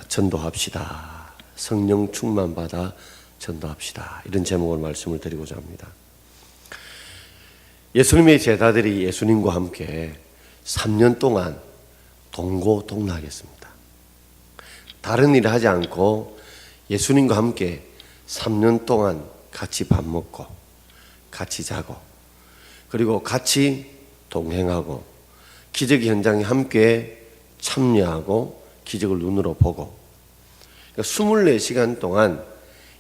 전도합시다. 성령 충만 받아 전도합시다. 이런 제목으로 말씀을 드리고자 합니다. 예수님의 제자들이 예수님과 함께 3년 동안 동고동락했습니다. 다른 일을 하지 않고 예수님과 함께 3년 동안 같이 밥 먹고 같이 자고 그리고 같이 동행하고 기적 현장에 함께 참여하고 기적을 눈으로 보고 24시간 동안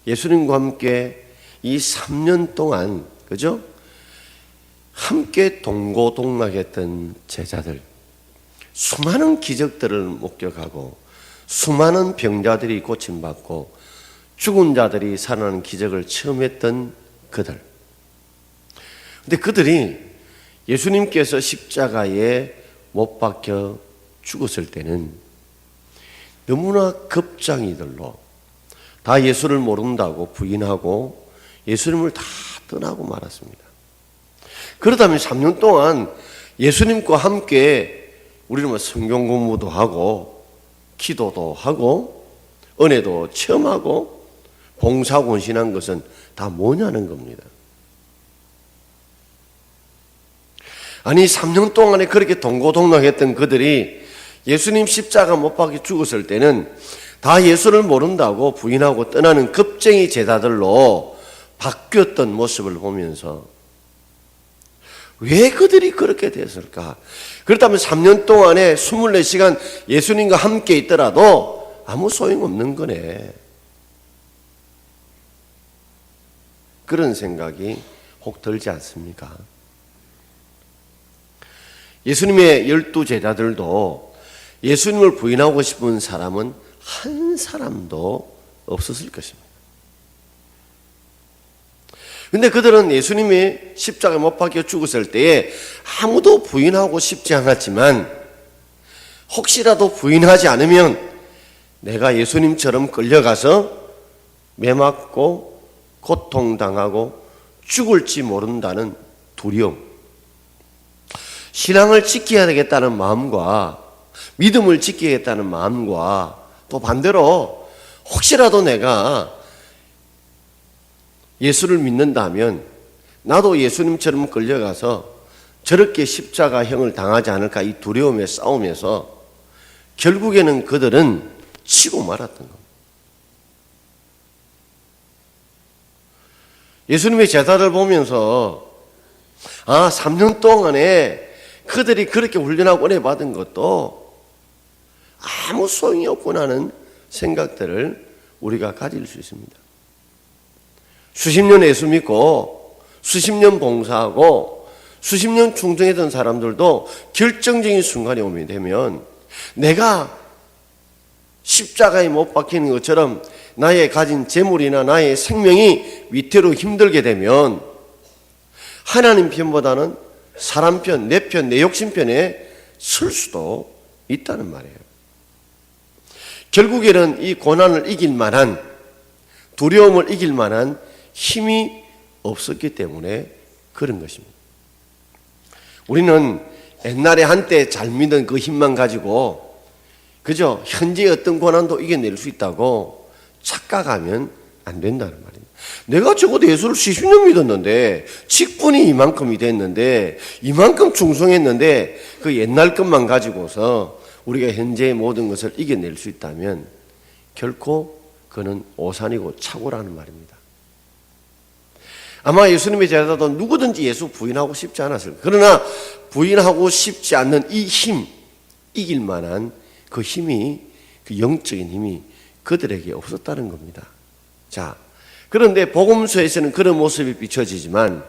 예수님과 함께 이 3년 동안 그죠? 함께 동고동락했던 제자들, 수많은 기적들을 목격하고 수많은 병자들이 고침받고 죽은 자들이 살아나는 기적을 체험했던 그들. 근데 그들이 예수님께서 십자가에 못 박혀 죽었을 때는 너무나 급장이들로 다 예수를 모른다고 부인하고 예수님을 다 떠나고 말았습니다. 그렇다면 3년 동안 예수님과 함께 우리는 성경 공부도 하고 기도도 하고 은혜도 체험하고 봉사하고 헌신한 것은 다 뭐냐는 겁니다. 아니 3년 동안에 그렇게 동고동락했던 그들이 예수님 십자가 못 박혀 죽었을 때는 다 예수를 모른다고 부인하고 떠나는 겁쟁이 제자들로 바뀌었던 모습을 보면서 왜 그들이 그렇게 됐을까? 그렇다면 3년 동안에 24시간 예수님과 함께 있더라도 아무 소용없는 거네. 그런 생각이 혹 들지 않습니까? 예수님의 12 제자들도 예수님을 부인하고 싶은 사람은 한 사람도 없었을 것입니다. 근데 그들은 예수님이 십자가에 못 박혀 죽었을 때에 아무도 부인하고 싶지 않았지만 혹시라도 부인하지 않으면 내가 예수님처럼 끌려가서 매맞고 고통당하고 죽을지 모른다는 두려움, 신앙을 지켜야 되겠다는 마음과 믿음을 지키겠다는 마음과 또 반대로 혹시라도 내가 예수를 믿는다면 나도 예수님처럼 끌려가서 저렇게 십자가형을 당하지 않을까 이 두려움에 싸우면서 결국에는 그들은 치고 말았던 겁니다. 예수님의 제자를 보면서 3년 동안에 그들이 그렇게 훈련하고 은혜 받은 것도 아무 소용이 없구나는 생각들을 우리가 가질 수 있습니다. 수십 년 예수 믿고 수십 년 봉사하고 수십 년 충성했던 사람들도 결정적인 순간이 오게 되면 내가 십자가에 못 박히는 것처럼 나의 가진 재물이나 나의 생명이 위태로 힘들게 되면 하나님 편보다는 사람 편, 내 편, 내 욕심 편에 설 수도 있다는 말이에요. 결국에는 이 고난을 이길 만한, 두려움을 이길 만한 힘이 없었기 때문에 그런 것입니다. 우리는 옛날에 한때 잘 믿은 그 힘만 가지고 그죠? 현재 어떤 고난도 이겨낼 수 있다고 착각하면 안 된다는 말입니다. 내가 적어도 예수를 70년 믿었는데 직분이 이만큼이 됐는데 이만큼 충성했는데 그 옛날 것만 가지고서 우리가 현재의 모든 것을 이겨낼 수 있다면 결코 그는 오산이고 착오라는 말입니다. 아마 예수님의 제자도 누구든지 예수 부인하고 싶지 않았을 거예요. 그러나 부인하고 싶지 않는 이 힘, 이길 만한 그 힘이, 그 영적인 힘이 그들에게 없었다는 겁니다. 자, 그런데 복음서에서는 그런 모습이 비춰지지만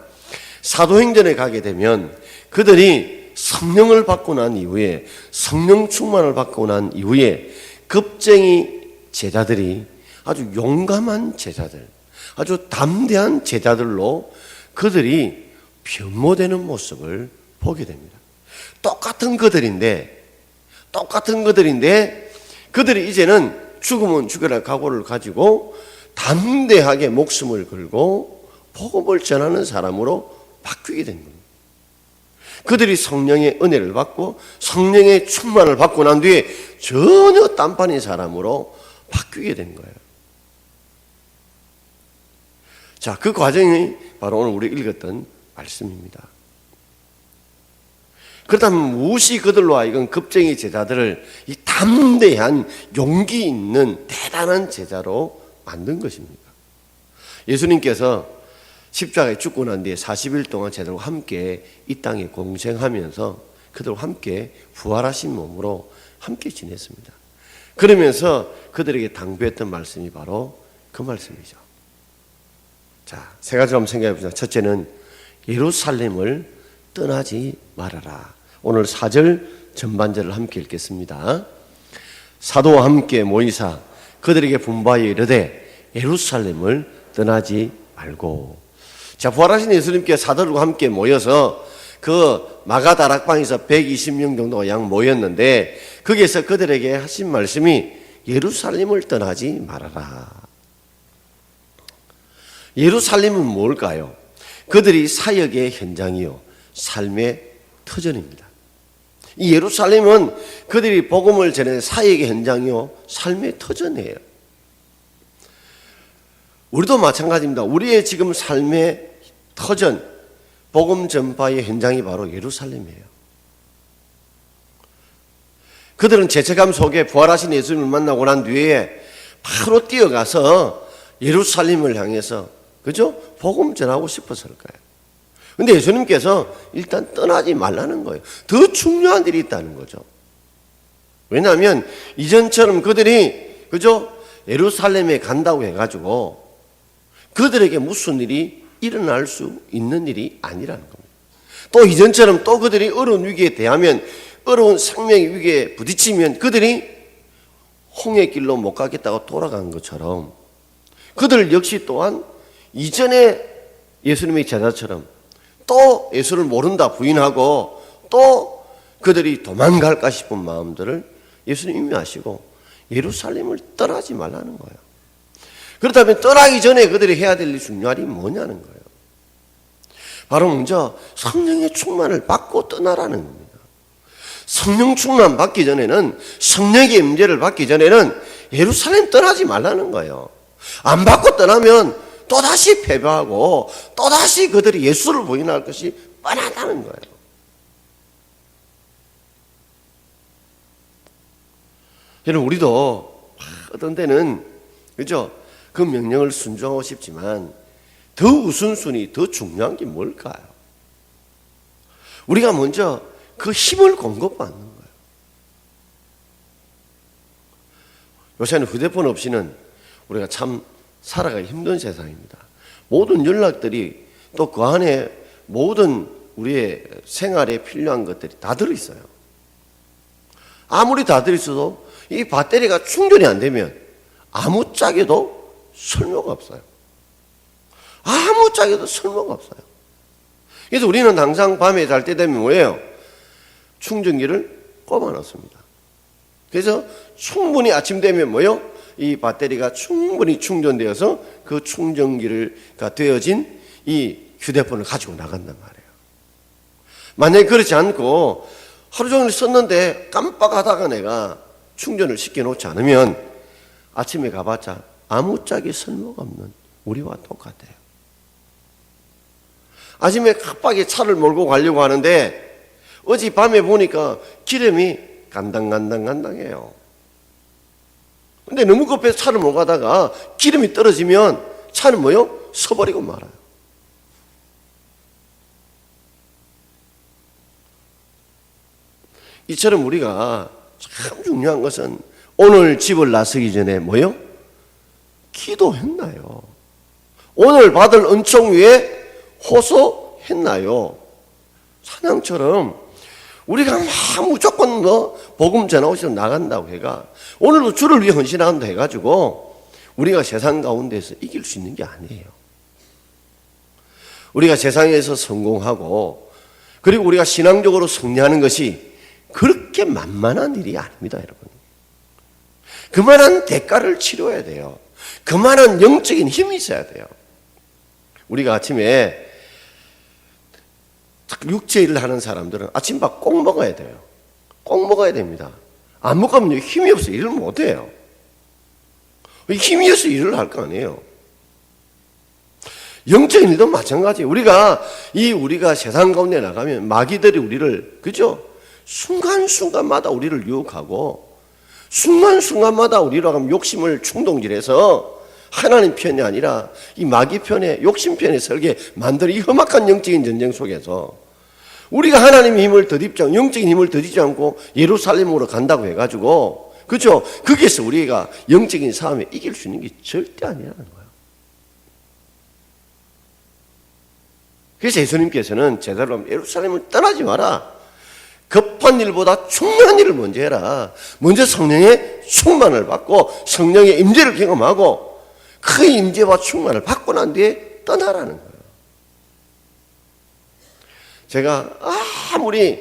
사도행전에 가게 되면 그들이 성령을 받고 난 이후에, 성령 충만을 받고 난 이후에 겁쟁이 제자들이 아주 용감한 제자들, 아주 담대한 제자들로 그들이 변모되는 모습을 보게 됩니다. 똑같은 그들인데 그들이 이제는 죽으면 죽여라 각오를 가지고 담대하게 목숨을 걸고 복음을 전하는 사람으로 바뀌게 된 겁니다. 그들이 성령의 은혜를 받고 성령의 충만을 받고 난 뒤에 전혀 딴판인 사람으로 바뀌게 된 거예요. 자, 그 과정이 바로 오늘 우리 읽었던 말씀입니다. 그렇다면 무엇이 그들로 하여금 겁쟁이 제자들을 이 담대한 용기 있는 대단한 제자로 만든 것입니까? 예수님께서 십자가에 죽고 난 뒤에 40일 동안 제자들과 함께 이 땅에 공생하면서 그들과 함께 부활하신 몸으로 함께 지냈습니다. 그러면서 그들에게 당부했던 말씀이 바로 그 말씀이죠. 자, 세 가지 한번 생각해 보자. 첫째는 예루살렘을 떠나지 말아라. 오늘 4절 전반절을 함께 읽겠습니다. 사도와 함께 모이사 그들에게 분바에 이르되 예루살렘을 떠나지 말고. 자, 부활하신 예수님께 사도들과 함께 모여서 그 마가다락방에서 120명 정도가 양 모였는데 거기에서 그들에게 하신 말씀이 예루살렘을 떠나지 말아라. 예루살렘은 뭘까요? 그들이 사역의 현장이요 삶의 터전입니다. 이 예루살렘은 그들이 복음을 전하는 사역의 현장이요 삶의 터전이에요. 우리도 마찬가지입니다. 우리의 지금 삶의 터전, 복음 전파의 현장이 바로 예루살렘이에요. 그들은 죄책감 속에 부활하신 예수님을 만나고 난 뒤에 바로 뛰어가서 예루살렘을 향해서 그죠? 복음 전하고 싶었을 거예요. 근데 예수님께서 일단 떠나지 말라는 거예요. 더 중요한 일이 있다는 거죠. 왜냐하면 이전처럼 그들이 그죠? 예루살렘에 간다고 해가지고 그들에게 무슨 일이 일어날 수 있는 일이 아니라는 겁니다. 또 이전처럼 또 그들이 어려운 위기에 대하면 어려운 생명의 위기에 부딪히면 그들이 홍해 길로 못 가겠다고 돌아간 것처럼 그들 역시 또한 이전에 예수님의 제자처럼 또 예수를 모른다 부인하고 또 그들이 도망갈까 싶은 마음들을 예수님 이미 아시고 예루살렘을 떠나지 말라는 거예요. 그렇다면 떠나기 전에 그들이 해야 될 중요한 일이 뭐냐는 거예요. 바로 먼저 성령의 충만을 받고 떠나라는 겁니다. 성령 충만 받기 전에는 성령의 임재를 받기 전에는 예루살렘 떠나지 말라는 거예요. 안 받고 떠나면 또다시 패배하고 또다시 그들이 예수를 부인할 것이 뻔하다는 거예요. 여러분 우리도 어떤 때는 그죠? 그 명령을 순종하고 싶지만 더 우선순위, 더 중요한 게 뭘까요? 우리가 먼저 그 힘을 공급받는 거예요. 요새는 휴대폰 없이는 우리가 참 살아가기 힘든 세상입니다. 모든 연락들이 또 그 안에 모든 우리의 생활에 필요한 것들이 다 들어있어요. 아무리 다 들어있어도 이 배터리가 충전이 안 되면 아무짝에도 쓸모가 없어요. 아무짝에도 쓸모가 없어요. 그래서 우리는 항상 밤에 잘 때 되면 뭐예요? 충전기를 꼽아 놓습니다. 그래서 충분히 아침 되면 뭐예요? 이 배터리가 충분히 충전되어서 그 충전기가 되어진 이 휴대폰을 가지고 나간단 말이에요. 만약에 그렇지 않고 하루 종일 썼는데 깜빡하다가 내가 충전을 시켜놓지 않으면 아침에 가봤자 아무짝에 쓸모가 없는 우리와 똑같아요. 아침에 갑자기 차를 몰고 가려고 하는데 어젯밤에 보니까 기름이 간당간당해요. 근데 너무 급해서 차를 몰고 가다가 기름이 떨어지면 차는 뭐요? 서버리고 말아요. 이처럼 우리가 참 중요한 것은 오늘 집을 나서기 전에 뭐요? 기도했나요? 오늘 받을 은총 위에 호소했나요? 찬양처럼 우리가 무조건 복음 전하고 싶어 나간다고 해가 오늘도 주를 위해 헌신한다 해가지고 우리가 세상 가운데서 이길 수 있는 게 아니에요. 우리가 세상에서 성공하고 그리고 우리가 신앙적으로 승리하는 것이 그렇게 만만한 일이 아닙니다, 여러분. 그만한 대가를 치러야 돼요. 그만한 영적인 힘이 있어야 돼요. 우리가 아침에 육체 일을 하는 사람들은 아침밥 꼭 먹어야 돼요. 꼭 먹어야 됩니다. 안 먹으면 힘이 없어 일을 못 해요. 힘이 없어 일을 할 거 아니에요. 영적인 일도 마찬가지. 우리가 세상 가운데 나가면 마귀들이 우리를, 그죠? 순간순간마다 우리를 유혹하고, 순간순간마다 우리로 하면 욕심을 충동질해서 하나님 편이 아니라 이 마귀 편에, 욕심 편에 설계 만드는 이 험악한 영적인 전쟁 속에서 우리가 하나님의 힘을 영적인 힘을 더디지 않고 예루살렘으로 간다고 해가지고, 그죠? 거기에서 우리가 영적인 싸움에 이길 수 있는 게 절대 아니라는 거예요. 그래서 예수님께서는 제대로 예루살렘을 떠나지 마라. 급한 일보다 중요한 일을 먼저 해라. 먼저 성령의 충만을 받고 성령의 임재를 경험하고 그 임재와 충만을 받고 난 뒤에 떠나라는 거예요. 제가 아무리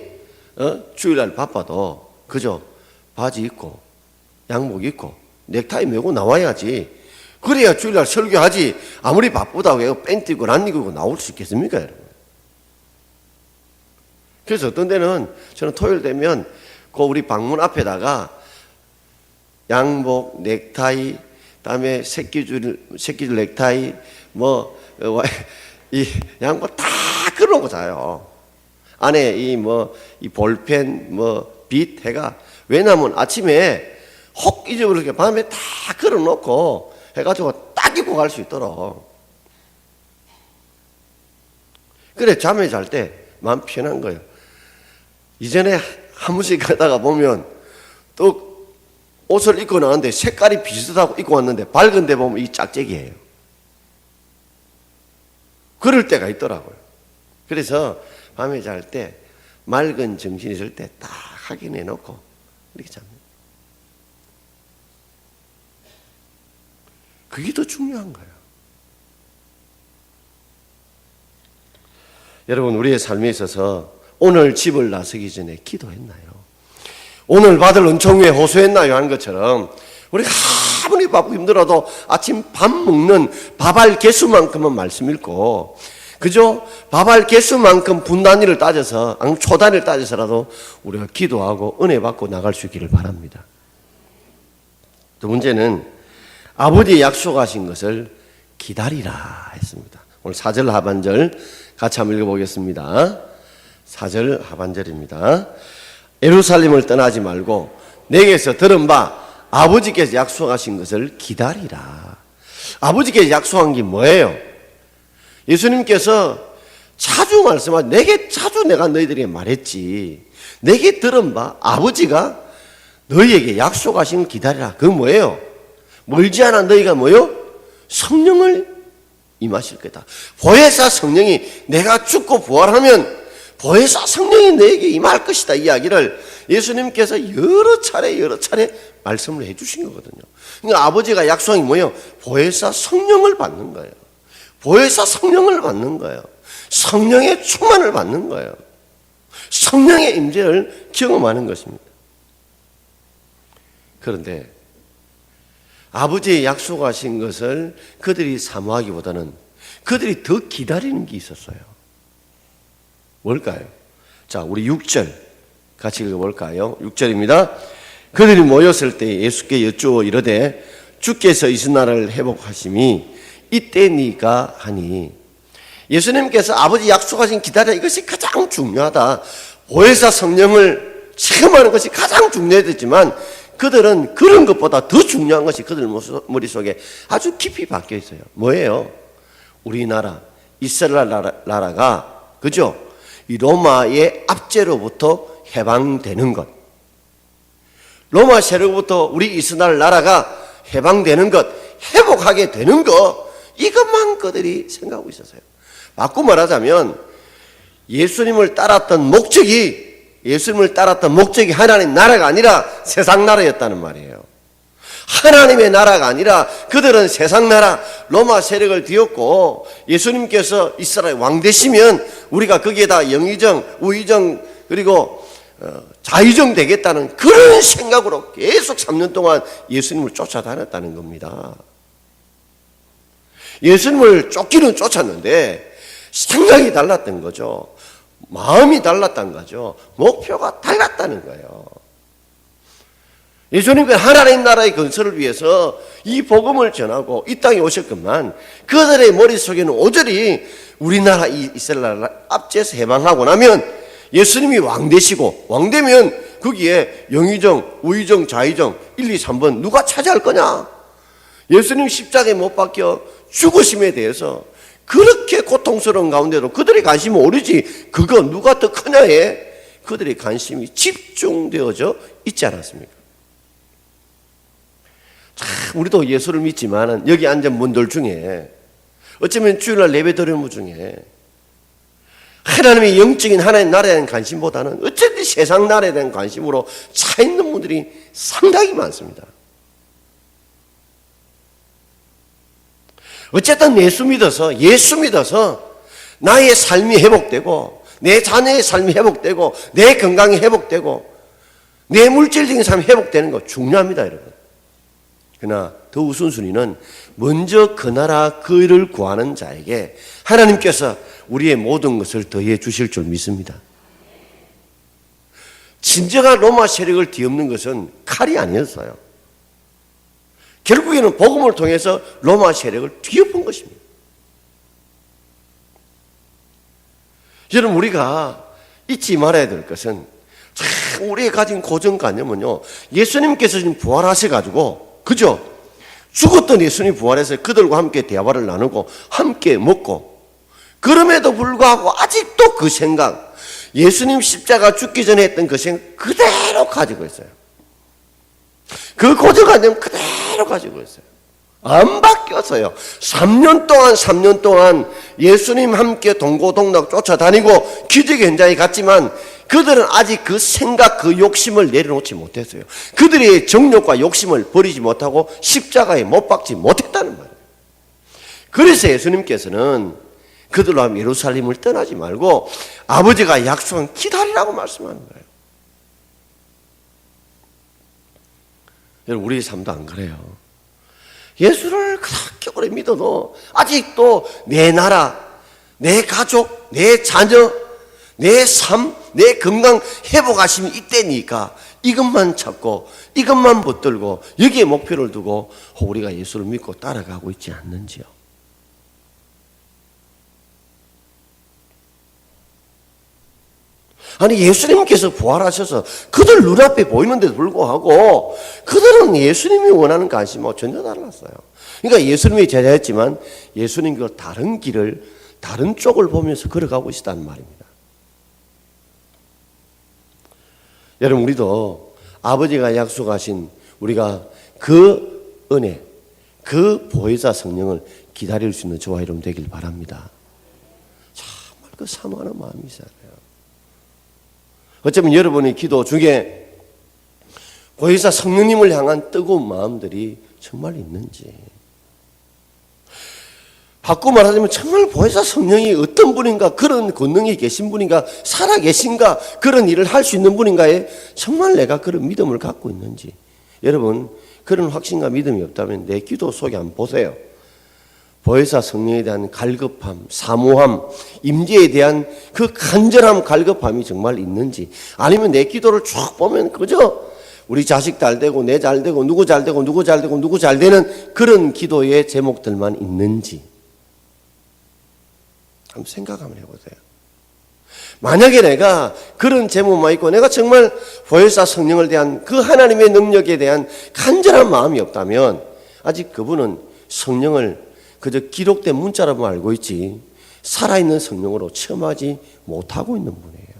주일날 바빠도 그죠? 바지 입고 양복 입고 넥타이 메고 나와야지. 그래야 주일날 설교하지. 아무리 바쁘다고 해서 팬티 입고 란 입고 나올 수 있겠습니까, 여러분? 그래서 어떤 데는 저는 토요일 되면 그 우리 방문 앞에다가 양복, 넥타이, 그다음에 새끼줄 넥타이, 이 양복 다 걸어놓고 자요. 안에 이 볼펜, 빛 해가. 왜냐면 아침에 혹 잊어버리게 밤에 다 걸어놓고 해가지고 딱 입고 갈 수 있도록. 그래, 잠에 잘 때 마음 편한 거예요. 이전에 한 번씩 가다가 보면 또 옷을 입고 나왔는데 색깔이 비슷하고 입고 왔는데 밝은 데 보면 이 짝짝이에요. 그럴 때가 있더라고요. 그래서 밤에 잘 때 맑은 정신이 있을 때 딱 확인해 놓고 이렇게 잡니다. 그게 더 중요한 거예요. 여러분, 우리의 삶에 있어서 오늘 집을 나서기 전에 기도했나요? 오늘 받을 은총 위에 호소했나요? 하는 것처럼 우리가 아무리 바쁘고 힘들어도 아침 밥 먹는 밥알 개수만큼은 말씀 읽고, 그죠? 밥알 개수만큼 분 단위를 따져서, 초 단위를 따져서라도 우리가 기도하고 은혜 받고 나갈 수 있기를 바랍니다. 두 번째는 아버지의 약속하신 것을 기다리라 했습니다. 오늘 4절 하반절 같이 한번 읽어보겠습니다. 4절 하반절입니다. 예루살렘을 떠나지 말고 내게서 들은 바 아버지께서 약속하신 것을 기다리라. 아버지께서 약속한 게 뭐예요? 예수님께서 자주 말씀하신, 자주 내가 너희들에게 말했지. 내게 들은 바 아버지가 너희에게 약속하신 기다리라. 그건 뭐예요? 멀지 않아 너희가 뭐요? 성령을 임하실 거다. 보혜사 성령이, 내가 죽고 부활하면 보혜사 성령이 너에게 임할 것이다. 이야기를 예수님께서 여러 차례 말씀을 해주신 거거든요. 그러니까 아버지가 약속한 게 뭐예요? 보혜사 성령을 받는 거예요. 보혜사 성령을 받는 거예요. 성령의 충만을 받는 거예요. 성령의 임재를 경험하는 것입니다. 그런데 아버지의 약속하신 것을 그들이 사모하기보다는 그들이 더 기다리는 게 있었어요. 뭘까요? 자, 우리 6절 같이 읽어볼까요? 6절입니다. 그들이 모였을 때 예수께 여쭈어 이르되 주께서 이스라엘을 회복하심이 이때니까 하니. 예수님께서 아버지 약속하신 기다려, 이것이 가장 중요하다. 보혜사 성령을 체험하는 것이 가장 중요했지만 그들은 그런 것보다 더 중요한 것이 그들 머릿속에 아주 깊이 박혀 있어요. 뭐예요? 우리나라, 이스라엘 나라가, 그죠? 이 로마의 압제로부터 해방되는 것. 로마 세력부터 우리 이스라엘 나라가 해방되는 것, 회복하게 되는 것, 이것만 그들이 생각하고 있었어요. 바꿔 말하자면 예수님을 따랐던 목적이 하나님 나라가 아니라 세상 나라였다는 말이에요. 하나님의 나라가 아니라 그들은 세상 나라, 로마 세력을 뒤엎고 예수님께서 이스라엘 왕 되시면 우리가 거기에다 영의정, 우의정, 그리고 자의정 되겠다는 그런 생각으로 계속 3년 동안 예수님을 쫓아다녔다는 겁니다. 예수님을 쫓기는 쫓았는데 생각이 달랐던 거죠. 마음이 달랐다는 거죠. 목표가 달랐다는 거예요. 예수님은 하나님 나라의 건설을 위해서 이 복음을 전하고 이 땅에 오셨건만 그들의 머릿속에는 오저리 우리나라 이스라엘 압제에서 해방하고 나면 예수님이 왕 되시고 왕 되면 거기에 영의정, 우의정, 좌의정 1, 2, 3번 누가 차지할 거냐? 예수님 십자가에 못 박혀 죽으심에 대해서 그렇게 고통스러운 가운데도 그들의 관심은 오르지 그거 누가 더 크냐에 그들의 관심이 집중되어져 있지 않았습니까? 우리도 예수를 믿지만 여기 앉은 분들 중에 어쩌면 주일날 예배 드리는 분 중에 하나님의 영적인 하나님 나라에 대한 관심보다는 어쨌든 세상 나라에 대한 관심으로 차 있는 분들이 상당히 많습니다. 어쨌든 예수 믿어서 나의 삶이 회복되고 내 자녀의 삶이 회복되고 내 건강이 회복되고 내 물질적인 삶이 회복되는 거 중요합니다, 여러분. 그러나 더 우선순위는 먼저 그 나라 그 일을 구하는 자에게 하나님께서 우리의 모든 것을 더해 주실 줄 믿습니다. 진정한 로마 세력을 뒤엎는 것은 칼이 아니었어요. 결국에는 복음을 통해서 로마 세력을 뒤엎은 것입니다. 여러분, 우리가 잊지 말아야 될 것은 우리가 가진 고정관념은요, 예수님께서 지금 부활하셔가지고 그죠? 죽었던 예수님이 부활해서 그들과 함께 대화를 나누고 함께 먹고 그럼에도 불구하고 아직도 그 생각, 예수님 십자가 죽기 전에 했던 그 생각 그대로 가지고 있어요. 그 고정관념 그대로 가지고 있어요. 안 바뀌었어요. 3년 동안 예수님 함께 동고동락 쫓아다니고 기적의 현장에 갔지만 그들은 아직 그 생각, 그 욕심을 내려놓지 못했어요. 그들의 정욕과 욕심을 버리지 못하고 십자가에 못 박지 못했다는 말이에요. 그래서 예수님께서는 그들로 하면 예루살렘을 떠나지 말고 아버지가 약속한 기다리라고 말씀하는 거예요. 여러분, 우리의 삶도 안 그래요. 예수를 그렇게 오래 믿어도 아직도 내 나라, 내 가족, 내 자녀, 내 삶, 내 건강 회복하심이 있다니까 이것만 찾고 이것만 붙들고 여기에 목표를 두고 우리가 예수를 믿고 따라가고 있지 않는지요. 아니, 예수님께서 부활하셔서 그들 눈앞에 보이는데도 불구하고 그들은 예수님이 원하는 관심하고 전혀 달랐어요. 그러니까 예수님이 제자였지만 예수님과 다른 길을, 다른 쪽을 보면서 걸어가고 있다는 말입니다. 여러분, 우리도 아버지가 약속하신 우리가 그 은혜, 그 보혜사 성령을 기다릴 수 있는 저와 여러분 되길 바랍니다. 정말 그 사모하는 마음이 있어요. 어쩌면 여러분의 기도 중에 보혜사 성령님을 향한 뜨거운 마음들이 정말 있는지, 바꾸고 말하자면 정말 보혜사 성령이 어떤 분인가, 그런 권능이 계신 분인가, 살아 계신가, 그런 일을 할 수 있는 분인가에 정말 내가 그런 믿음을 갖고 있는지, 여러분 그런 확신과 믿음이 없다면 내 기도 속에 한번 보세요. 보혜사 성령에 대한 갈급함, 사모함, 임재에 대한 그 간절함, 갈급함이 정말 있는지, 아니면 내 기도를 쭉 보면 그저 우리 자식 잘 되고 내 잘 되고 누구 잘 되고 누구 잘 되고 누구 잘 되는 그런 기도의 제목들만 있는지 한번 생각 한번 해보세요. 만약에 내가 그런 제목만 있고 내가 정말 보혜사 성령을 대한 그 하나님의 능력에 대한 간절한 마음이 없다면 아직 그분은 성령을 그저 기록된 문자로만 알고 있지 살아있는 성령으로 체험하지 못하고 있는 분이에요.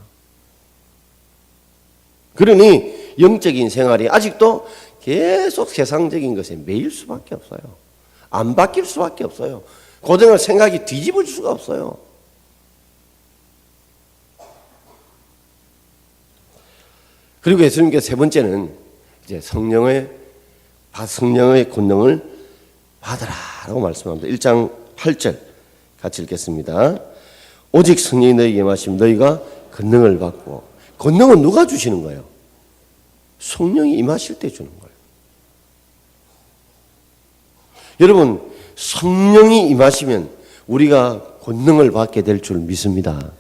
그러니 영적인 생활이 아직도 계속 세상적인 것에 매일 수밖에 없어요. 안 바뀔 수밖에 없어요. 고등할 생각이 뒤집어질 수가 없어요. 그리고 예수님께서 세 번째는 이제 성령의 권능을 받으라라고 말씀합니다. 1장 8절 같이 읽겠습니다. 오직 성령이 너희에게 임하시면 너희가 권능을 받고, 권능은 누가 주시는 거예요? 성령이 임하실 때 주는 거예요. 여러분, 성령이 임하시면 우리가 권능을 받게 될 줄 믿습니다.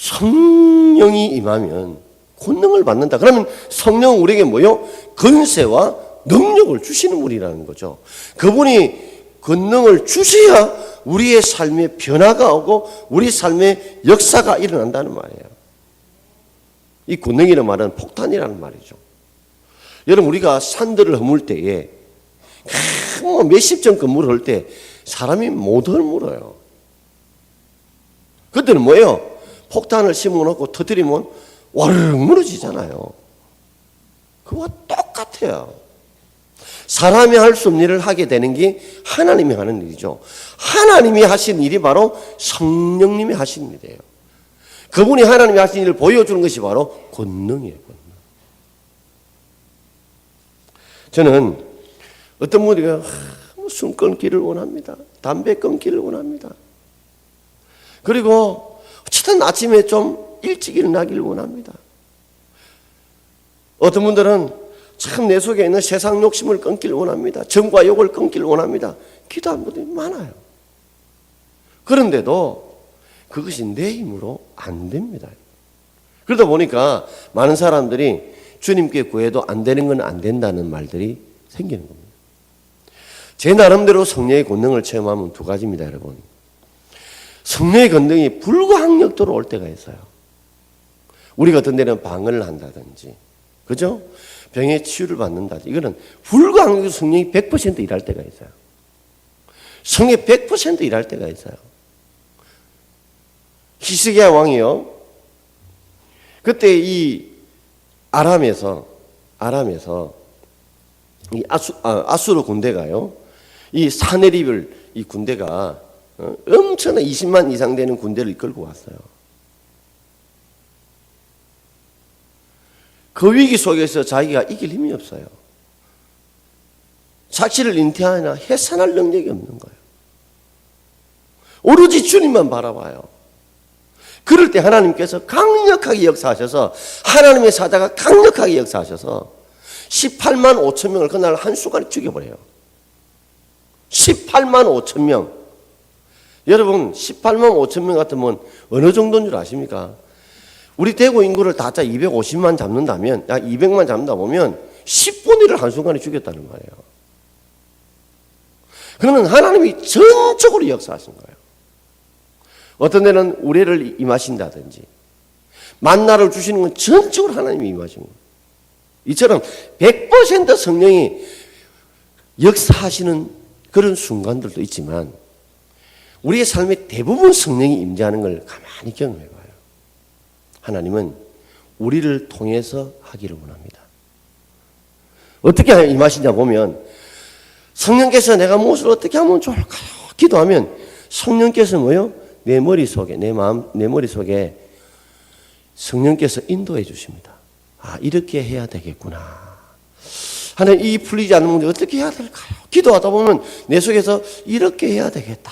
성령이 임하면 권능을 받는다. 그러면 성령은 우리에게 뭐요? 권세와 능력을 주시는 분이라는 거죠. 그분이 권능을 주셔야 우리의 삶에 변화가 오고 우리 삶에 역사가 일어난다는 말이에요. 이 권능이라는 말은 폭탄이라는 말이죠. 여러분, 우리가 산들을 허물 때에 몇십 점 건물을 할 때 사람이 못 허물어요. 그때는 뭐예요? 폭탄을 심어놓고 터뜨리면 와르르 무너지잖아요. 그거와 똑같아요. 사람이 할 수 없는 일을 하게 되는 게 하나님이 하는 일이죠. 하나님이 하시는 일이 바로 성령님이 하시는 일이에요. 그분이 하나님이 하신 일을 보여주는 것이 바로 권능이에요. 권능. 저는 어떤 분이 술 끊기를 원합니다. 담배 끊기를 원합니다. 그리고 어쨌든 아침에 좀 일찍 일어나기를 원합니다. 어떤 분들은 참 내 속에 있는 세상 욕심을 끊기를 원합니다. 정과 욕을 끊기를 원합니다. 기도하는 분들이 많아요. 그런데도 그것이 내 힘으로 안 됩니다. 그러다 보니까 많은 사람들이 주님께 구해도 안 되는 건 안 된다는 말들이 생기는 겁니다. 제 나름대로 성령의 권능을 체험하면 두 가지입니다, 여러분. 성령의 권능이 불가항력도로 올 때가 있어요. 우리 같은 데는 방언을 한다든지, 그죠? 병의 치유를 받는다든지, 이거는 불가항력도 성령이 100% 일할 때가 있어요. 성령이 100% 일할 때가 있어요. 히스기야 왕이요, 그때 이 아람에서 이 아수르 군대가요, 이 사네립을 이 군대가 엄청난 20만 이상 되는 군대를 이끌고 왔어요. 그 위기 속에서 자기가 이길 힘이 없어요. 자기를 인태하나 해산할 능력이 없는 거예요. 오로지 주님만 바라봐요. 그럴 때 하나님께서 강력하게 역사하셔서, 하나님의 사자가 강력하게 역사하셔서 18만 5천 명을 그날 한순간에 죽여버려요. 18만 5천 명. 여러분, 18만 5천 명 같으면 어느 정도인 줄 아십니까? 우리 대구 인구를 다 250만 잡는다면, 약 200만 잡는다 보면 10분의 1을 한순간에 죽였다는 말이에요. 그러면 하나님이 전적으로 역사하신 거예요. 어떤 데는 우레를 임하신다든지, 만나를 주시는 건 전적으로 하나님이 임하신 거예요. 이처럼 100% 성령이 역사하시는 그런 순간들도 있지만, 우리의 삶의 대부분 성령이 임재하는 걸 가만히 경험해 봐요. 하나님은 우리를 통해서 하기를 원합니다. 어떻게 임하시냐 보면, 성령께서 내가 무엇을 어떻게 하면 좋을까요? 기도하면 성령께서 뭐요? 내 머릿속에, 내 마음, 내 머릿속에 성령께서 인도해 주십니다. 아, 이렇게 해야 되겠구나. 하나님, 이 풀리지 않는 문제 어떻게 해야 될까요? 기도하다 보면 내 속에서 이렇게 해야 되겠다.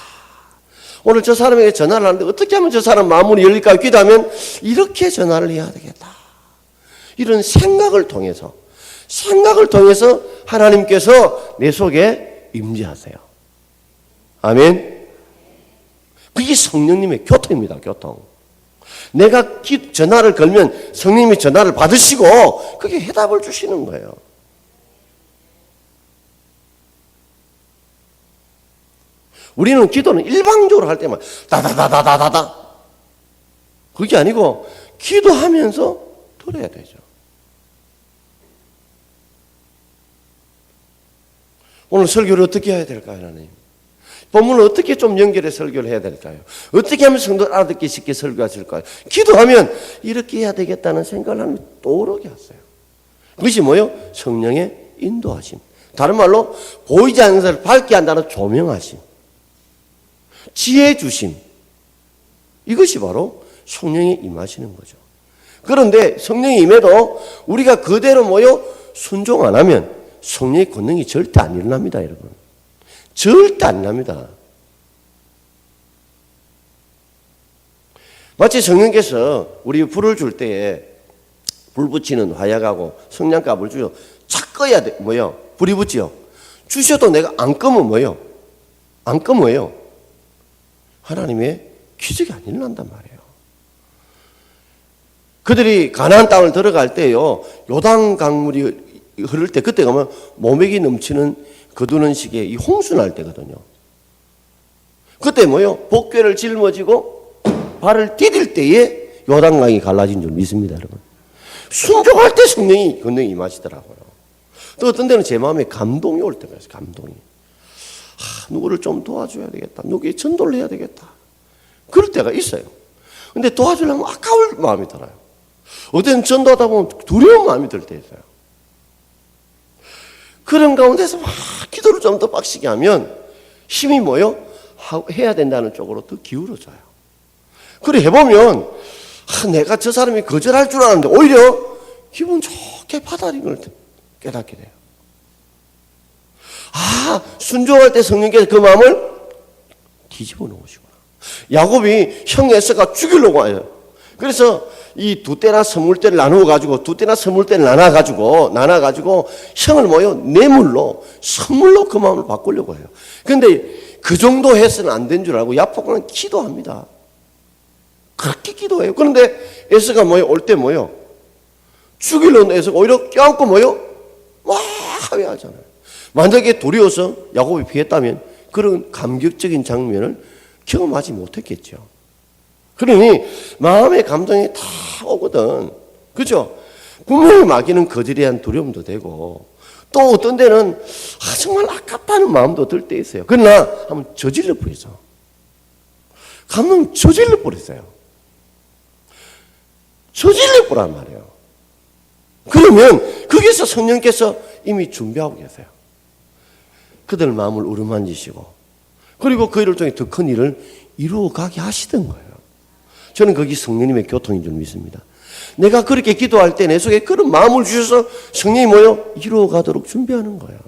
오늘 저 사람에게 전화를 하는데 어떻게 하면 저 사람 마음문이 열릴까요? 기도하면 이렇게 전화를 해야 되겠다. 이런 생각을 통해서 하나님께서 내 속에 임재하세요. 아멘. 그게 성령님의 교통입니다. 교통. 내가 전화를 걸면 성령님이 전화를 받으시고 그게 해답을 주시는 거예요. 우리는 기도는 일방적으로 할 때만 다다다다다다, 그게 아니고 기도하면서 들어야 되죠. 오늘 설교를 어떻게 해야 될까요, 하나님? 본문을 어떻게 좀 연결해 설교를 해야 될까요? 어떻게 하면 성도를 알아듣기 쉽게 설교하실까요? 기도하면 이렇게 해야 되겠다는 생각을 하면 떠오르게 하세요. 그것이 뭐예요? 성령의 인도하심. 다른 말로 보이지 않는 것을 밝게 한다는 조명하심, 지혜 주심. 이것이 바로 성령이 임하시는 거죠. 그런데 성령이 임해도 우리가 그대로 뭐요? 순종 안 하면 성령의 권능이 절대 안 일어납니다, 여러분. 절대 안 일어납니다. 마치 성령께서 우리 불을 줄 때에 불 붙이는 화약하고 성냥갑을 주셔 착 꺼야 돼. 뭐요? 불이 붙지요. 주셔도 내가 안 끄면 뭐요? 안 끄면 뭐요? 하나님의 기적이 안 일어난단 말이에요. 그들이 가나안 땅을 들어갈 때요, 요단 강물이 흐를 때 그때 가면 모맥이 넘치는 거두는 시기에 이 홍수 날 때거든요. 그때 뭐요? 복궤를 짊어지고 발을 디딜 때에 요단강이 갈라진 줄 믿습니다, 여러분. 순종할 때 성령이 권능이 임하시더라고요. 또 어떤 데는 제 마음에 감동이 올 때가 있어요. 감동이. 누구를 좀 도와줘야 되겠다. 누구에 전도를 해야 되겠다. 그럴 때가 있어요. 근데 도와주려면 아까울 마음이 들어요. 어떤 전도하다 보면 두려운 마음이 들 때 있어요. 그런 가운데서 막 기도를 좀 더 빡시게 하면 힘이 뭐요? 해야 된다는 쪽으로 더 기울어져요. 그래 해보면 내가 저 사람이 거절할 줄 알았는데 오히려 기분 좋게 받아들인 걸 깨닫게 돼요. 순종할 때 성령께서 그 마음을 뒤집어 놓으시구나. 야곱이 형 에서가 죽이려고 해요. 그래서 이 두 떼나 서물대를 나누어 가지고 두 떼나 서물대를 나눠 가지고 형을 뭐요? 뇌물로 선물로 그 마음을 바꾸려고 해요. 그런데 그 정도 해서는 안 된 줄 알고 야곱은 기도합니다. 그렇게 기도해요. 그런데 에서가 뭐요? 올 때 뭐요? 죽이려는 에서가 오히려 껴안고 뭐요? 막 하회하잖아요. 만약에 두려워서 야곱이 피했다면 그런 감격적인 장면을 경험하지 못했겠죠. 그러니 마음의 감정이 다 오거든. 그죠? 분명히 마귀는 거절에 대한 두려움도 되고 또 어떤 데는 정말 아깝다는 마음도 들 때 있어요. 그러나 한번 저질러 버리죠. 감동 저질러 버렸어요. 저질러 버란 말이에요. 그러면 거기서 성령께서 이미 준비하고 계세요. 그들 마음을 어루만지시고 그리고 그 일을 통해 더 큰 일을 이루어가게 하시던 거예요. 저는 거기 성령님의 교통인 줄 믿습니다. 내가 그렇게 기도할 때 내 속에 그런 마음을 주셔서 성령이 뭐요? 이루어가도록 준비하는 거예요.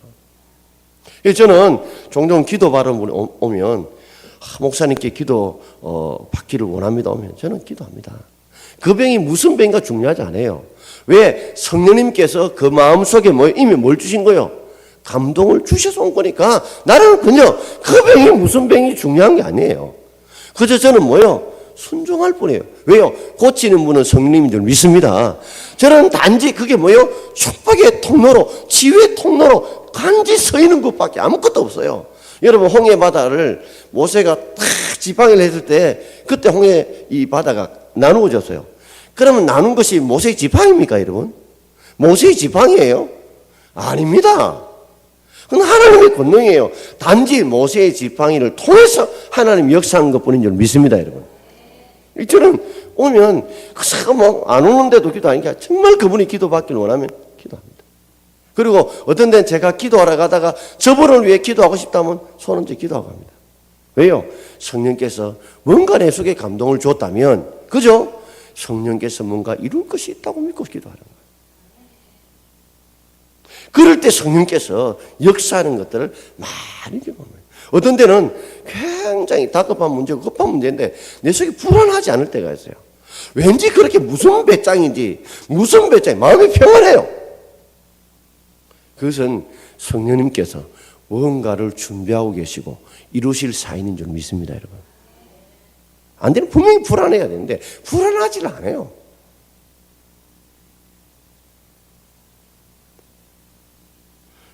저는 종종 기도 발언 오면 목사님께 기도 받기를 원합니다 오면 저는 기도합니다. 그 병이 무슨 병인가 중요하지 않아요. 왜? 성령님께서 그 마음속에 이미 뭘 주신 거예요? 감동을 주셔서 온 거니까 나는 그냥 그 병이 무슨 병이 중요한 게 아니에요. 그저 저는 순종할 뿐이에요. 왜요? 고치는 분은 성령님인 줄 믿습니다. 저는 단지 그게 축복의 통로로, 지혜의 통로로 간지 서 있는 것밖에 아무것도 없어요. 여러분, 홍해 바다를 모세가 딱 지팡이를 했을 때 그때 홍해 이 바다가 나누어졌어요. 그러면 나눈 것이 모세의 지팡이입니까, 여러분? 모세의 지팡이예요? 아닙니다. 그건 하나님의 권능이에요. 단지 모세의 지팡이를 통해서 하나님 역사한 것뿐인 줄 믿습니다, 여러분. 저는 오면 안 오는데도 기도하는 게 정말 그분이 기도받기를 원하면 기도합니다. 그리고 어떤 데는 제가 기도하러 가다가 저분을 위해 기도하고 싶다면 손 얹어 기도하고 합니다. 왜요? 성령께서 뭔가 내 속에 감동을 줬다면 그죠? 성령께서 뭔가 이룰 것이 있다고 믿고 기도하는 거예요. 그럴 때 성령께서 역사하는 것들을 많이 경험해요. 어떤 데는 굉장히 다급한 문제고 급한 문제인데 내 속에 불안하지 않을 때가 있어요. 왠지 그렇게 무슨 배짱인지 마음이 평안해요. 그것은 성령님께서 무언가를 준비하고 계시고 이루실 사인인 줄 믿습니다, 여러분. 안 되면 분명히 불안해야 되는데 불안하지 않아요.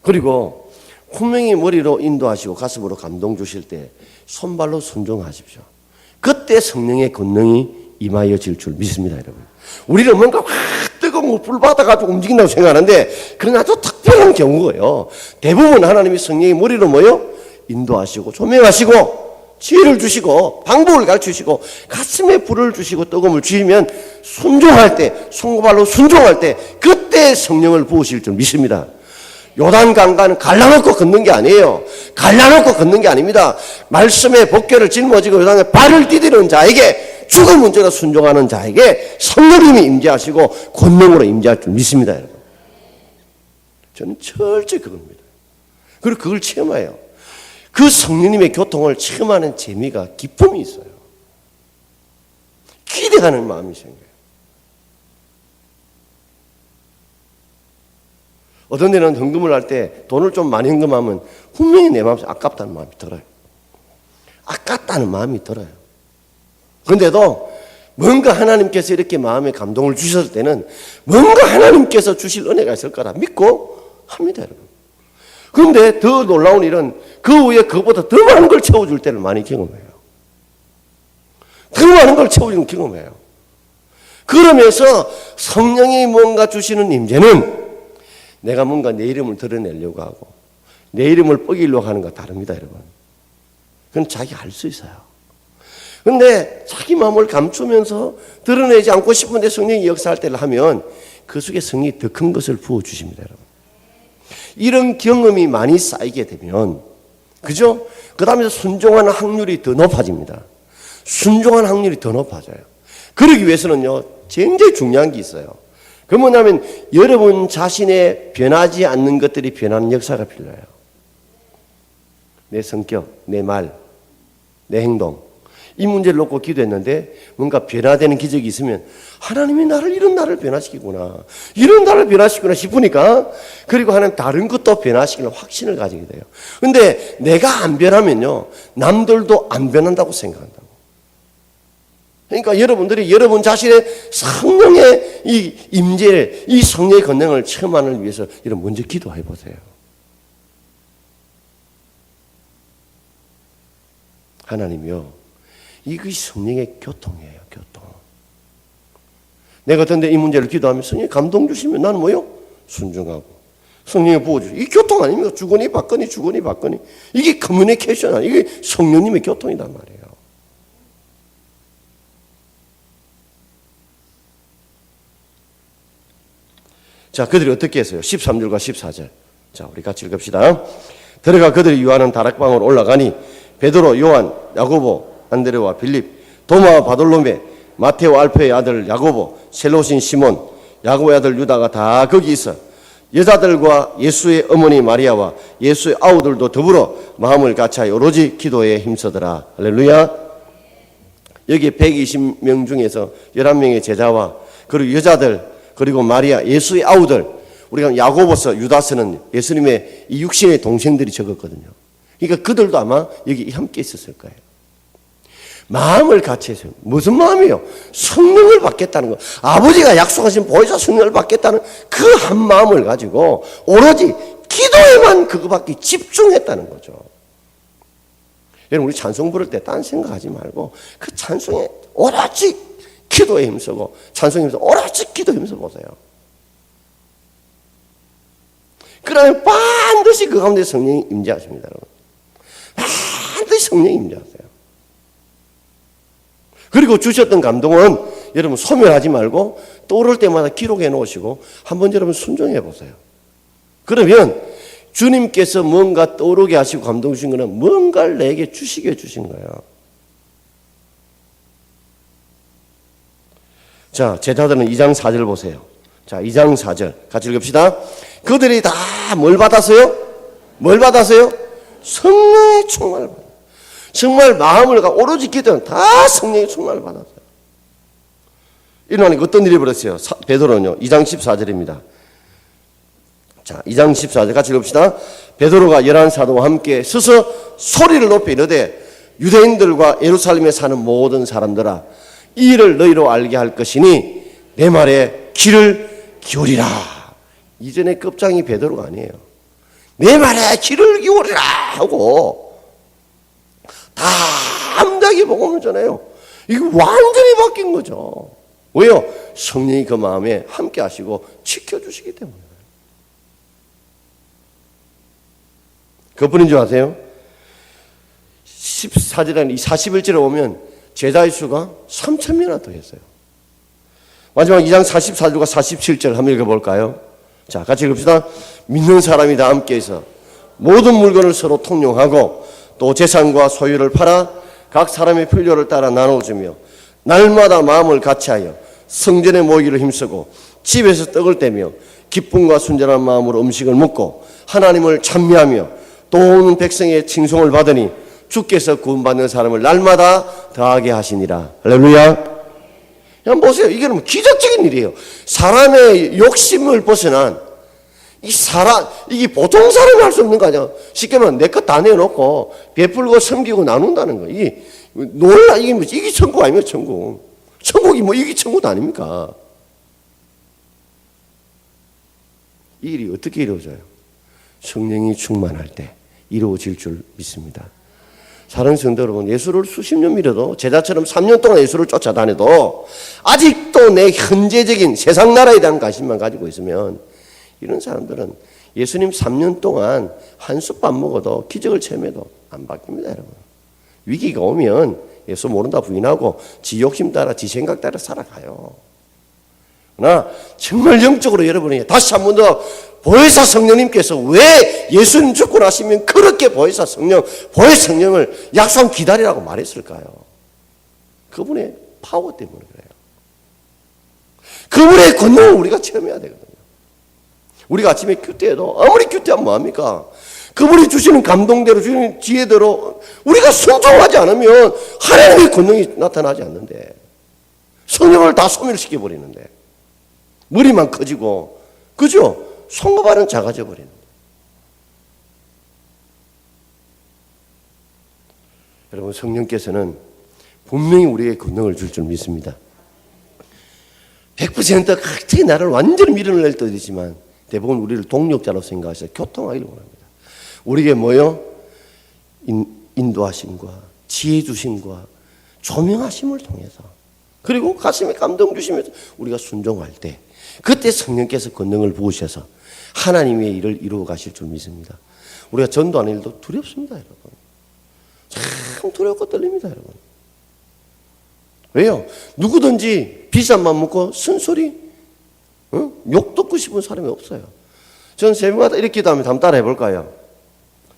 그리고 분명히 머리로 인도하시고 가슴으로 감동 주실 때 손발로 순종하십시오. 그때 성령의 권능이 임하여질 줄 믿습니다, 여러분. 우리는 뭔가 뜨거운 불 받아가지고 움직인다고 생각하는데 그건 아주 특별한 경우예요. 대부분 하나님이 성령의 머리로 인도하시고 조명하시고 지혜를 주시고 방법을 가르치시고 가슴에 불을 주시고 뜨거움을 주시면 순종할 때, 손발로 순종할 때 그때 성령을 부으실 줄 믿습니다. 요단강가는 갈라놓고 걷는 게 아니에요. 갈라놓고 걷는 게 아닙니다. 말씀의 복궤를 짊어지고 요단에 발을 디디는 자에게 죽은 문제로 순종하는 자에게 성령님이 임재하시고 권능으로 임재할 줄 믿습니다, 여러분. 저는 철저히 그겁니다. 그리고 그걸 체험해요. 그 성령님의 교통을 체험하는 재미가 기쁨이 있어요. 기대하는 마음이 생겨요. 어떤 데는 헌금을 할 때 돈을 좀 많이 헌금하면 분명히 내 마음속에 아깝다는 마음이 들어요. 아깝다는 마음이 들어요. 그런데도 뭔가 하나님께서 이렇게 마음에 감동을 주셨을 때는 뭔가 하나님께서 주실 은혜가 있을 거라 믿고 합니다, 여러분. 그런데 더 놀라운 일은 그 후에 그보다 더 많은 걸 채워줄 때를 많이 경험해요. 더 많은 걸 채워주는 경험해요. 그러면서 성령이 뭔가 주시는 임재는 내가 뭔가 내 이름을 드러내려고 하고 내 이름을 뻐기려고 하는 거 다릅니다, 여러분. 그건 자기 알 수 있어요. 그런데 자기 마음을 감추면서 드러내지 않고 싶은데 성령이 역사할 때를 하면 그 속에 성령이 더 큰 것을 부어주십니다, 여러분. 이런 경험이 많이 쌓이게 되면, 그죠? 그 다음에 순종하는 확률이 더 높아집니다. 순종하는 확률이 더 높아져요. 그러기 위해서는요, 굉장히 중요한 게 있어요. 그 뭐냐면 여러분 자신의 변하지 않는 것들이 변하는 역사가 필요해요. 내 성격, 내 말, 내 행동. 이 문제를 놓고 기도했는데 뭔가 변화되는 기적이 있으면 하나님이 이런 나를 변화시키구나. 이런 나를 변화시키구나 싶으니까 그리고 하나님 다른 것도 변화시키는 확신을 가지게 돼요. 근데 내가 안 변하면요. 남들도 안 변한다고 생각한다고. 그러니까 여러분들이 여러분 자신의 성령의 이 임재를, 이 성령의 권능을 체험하는 위해서 이런 먼저 기도해 보세요. 하나님이요. 이것이 성령의 교통이에요, 교통. 내가 어떤데 이 문제를 기도하면 성령이 감동 주시면 나는 뭐요? 순종하고. 성령이 부어주시고. 이 교통 아닙니까? 주거니 받거니 주거니 받거니. 이게 커뮤니케이션 아니에요. 이게 성령님의 교통이란 말이에요. 자, 그들이 어떻게 했어요? 13절과 14절. 자, 우리 같이 읽읍시다. 들어가 그들이 유하는 다락방으로 올라가니 베드로, 요한, 야고보, 안드레와 빌립, 도마와 바돌로메, 마테오 알페의 아들 야고보, 셀롯인 시몬, 야고보의 아들 유다가 다 거기 있어 여자들과 예수의 어머니 마리아와 예수의 아우들도 더불어 마음을 같이하여 오로지 기도에 힘쓰더라. 할렐루야. 여기 120명 중에서 11명의 제자와 그리고 여자들 그리고 마리아, 예수의 아우들, 우리가 야고보서, 유다서는 예수님의 이 육신의 동생들이 적었거든요. 그러니까 그들도 아마 여기 함께 있었을 거예요. 마음을 같이 했어요. 무슨 마음이요? 성령을 받겠다는 거. 아버지가 약속하신 보혜사 성령을 받겠다는 그 한 마음을 가지고 오로지 기도에만 그거밖에 집중했다는 거죠. 여러분, 우리 찬송 부를 때 딴 생각하지 말고 그 찬송에 오로지 기도에 힘쓰고 찬송에 힘쓰고 오로지 기도에 힘써 보세요. 그러면 반드시 그 가운데 성령이 임재하십니다, 여러분. 반드시 성령이 임재하세요. 그리고 주셨던 감동은 여러분 소멸하지 말고 떠오를 때마다 기록해 놓으시고 한번 여러분 순종해 보세요. 그러면 주님께서 뭔가 떠오르게 하시고 감동 주신 거는 뭔가를 내게 주시게 주신 거예요. 자, 제자들은 2장 4절 보세요. 자, 2장 4절 같이 읽읍시다. 그들이 다 뭘 받았어요? 뭘 받았어요? 성령의 충만을 받았어요. 정말 마음을 가 오로지 기도는 다 성령의 충만을 받았어요. 이러니 어떤 일이 벌었어요? 베드로는요. 2장 14절입니다. 자, 2장 14절 같이 읽읍시다. 베드로가 11사도와 함께 서서 소리를 높이 이르되 유대인들과 예루살렘에 사는 모든 사람들아 이 일을 너희로 알게 할 것이니 내 말에 귀를 기울이라. 이전에 급장이 베드로가 아니에요. 내 말에 귀를 기울이라 하고 담대하게 복음을 전해요. 이거 완전히 바뀐 거죠. 왜요? 성령이 그 마음에 함께 하시고 지켜주시기 때문에. 그뿐인 줄 아세요? 14절에 41절에 오면 제자의 수가 3,000명이나 더 했어요. 마지막 2장 44절과 47절 한번 읽어볼까요? 자, 같이 읽읍시다. 믿는 사람이 다 함께 해서 모든 물건을 서로 통용하고 또 재산과 소유를 팔아 각 사람의 필요를 따라 나눠주며 날마다 마음을 같이하여 성전에 모이기를 힘쓰고 집에서 떡을 떼며 기쁨과 순전한 마음으로 음식을 먹고 하나님을 찬미하며 또 오는 백성의 칭송을 받으니 주께서 구원받는 사람을 날마다 더하게 하시니라. 할렐루야. 한번 보세요. 이게 뭐 기적적인 일이에요. 사람의 욕심을 벗어난 이게 보통 사람이 할 수 없는 거 아니야. 쉽게 말하면 내 것 다 내놓고 베풀고 섬기고 나눈다는 거. 이게 놀라, 이게 천국 아니면 천국. 천국이 뭐 이게 천국 아닙니까? 이 일이 어떻게 이루어져요? 성령이 충만할 때 이루어질 줄 믿습니다. 사랑하는 성도 여러분, 예수를 수십 년 믿어도 제자처럼 3년 동안 예수를 쫓아다녀도 아직도 내 현재적인 세상 나라에 대한 관심만 가지고 있으면 이런 사람들은 예수님 3년 동안 한 숟 밥 먹어도 기적을 체험해도 안 바뀝니다, 여러분. 위기가 오면 예수 모른다 부인하고 지 욕심 따라 지 생각 따라 살아가요. 그러나 정말 영적으로 여러분이 다시 한 번 더 보혜사 성령님께서 왜 예수님 죽고 나시면 그렇게 보혜사 성령을 약속 기다리라고 말했을까요? 그분의 파워 때문에 그래요. 그분의 권능을 우리가 체험해야 되거든요. 우리가 아침에 큐티해도 아무리 큐티하면 뭐합니까? 그분이 주시는 감동대로 주시는 지혜대로 우리가 순종하지 않으면 하나님의 권능이 나타나지 않는데 성령을 다 소멸시켜버리는데 머리만 커지고 그죠? 손과 발은 작아져 버리는. 여러분 성령께서는 분명히 우리에게 권능을 줄 줄 믿습니다. 100% 각자의 나를 완전히 밀어낼 뜻이지만 대부분 우리를 동력자로 생각해서 교통하기를 원합니다. 우리에게 뭐요? 인도하심과 지혜 주심과 조명하심을 통해서 그리고 가슴에 감동 주시면서 우리가 순종할 때 그때 성령께서 권능을 부으셔서 하나님의 일을 이루어 가실 줄 믿습니다. 우리가 전도하는 일도 두렵습니다, 여러분. 참 두렵고 떨립니다, 여러분. 왜요? 누구든지 비싼 맘 먹고 쓴소리, 욕 듣고 싶은 사람이 없어요. 전 새벽마다 이렇게 기도하면 한번 따라 해볼까요?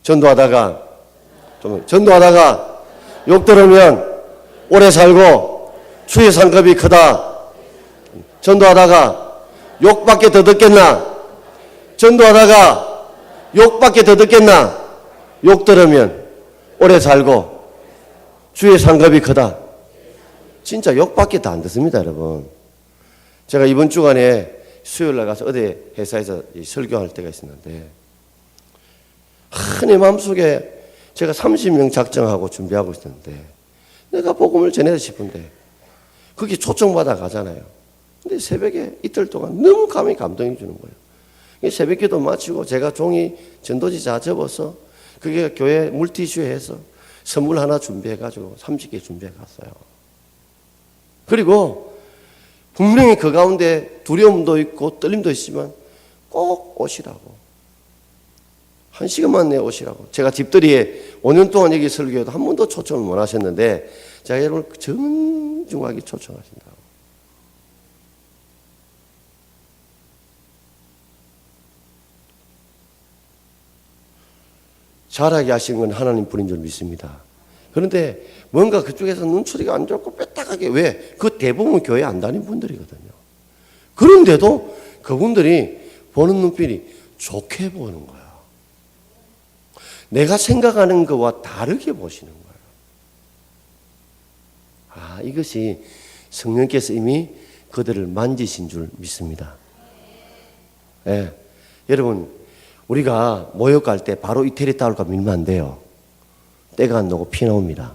전도하다가 욕 들으면 오래 살고 주의 상급이 크다. 전도하다가 욕밖에 더 듣겠나? 전도하다가 욕밖에 더 듣겠나? 욕 들으면 오래 살고 주의 상급이 크다. 진짜 욕밖에 더 안 듣습니다, 여러분. 제가 이번 주간에 수요일날 가서 어디 회사에서 설교할 때가 있었는데 내 마음속에 제가 30명 작정하고 준비하고 있었는데 내가 복음을 전해야 싶은데 그게 초청받아 가잖아요. 근데 새벽에 이틀 동안 너무 감동이 주는 거예요. 새벽기도 마치고 제가 종이 전도지자 접어서 그게 교회 물티슈에 해서 선물 하나 준비해가지고 30개 준비해 갔어요. 그리고 분명히 그 가운데 두려움도 있고 떨림도 있지만 꼭 오시라고. 1시간만 내 오시라고. 제가 집들이에 5년 동안 여기 설교해도 한 번도 초청을 못 하셨는데 제가 여러분을 정중하게 초청하신다고. 잘하게 하신 건 하나님 뿐인 줄 믿습니다. 그런데 뭔가 그쪽에서 눈초리가 안 좋고 빼딱하게 왜? 그 대부분 교회 안 다닌 분들이거든요. 그런데도 그분들이 보는 눈빛이 좋게 보는 거야. 내가 생각하는 것과 다르게 보시는 거예요. 아, 이것이 성령께서 이미 그들을 만지신 줄 믿습니다. 예. 여러분, 우리가 모욕할 때 바로 이태리 타올까 밀면 안 돼요. 때가 안 나고 피 나옵니다.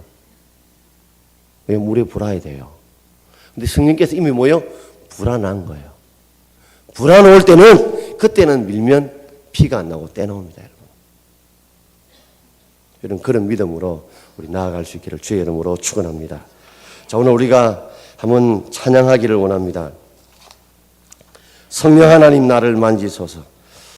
왜? 물에 불어야 돼요. 근데 성령께서 이미 뭐요? 불어난 거예요. 불어놓을 때는 그때는 밀면 피가 안 나고 때 나옵니다, 여러분. 여러분 그런 믿음으로 우리 나아갈 수 있기를 주의 이름으로 축원합니다. 자, 오늘 우리가 한번 찬양하기를 원합니다. 성령 하나님 나를 만지소서.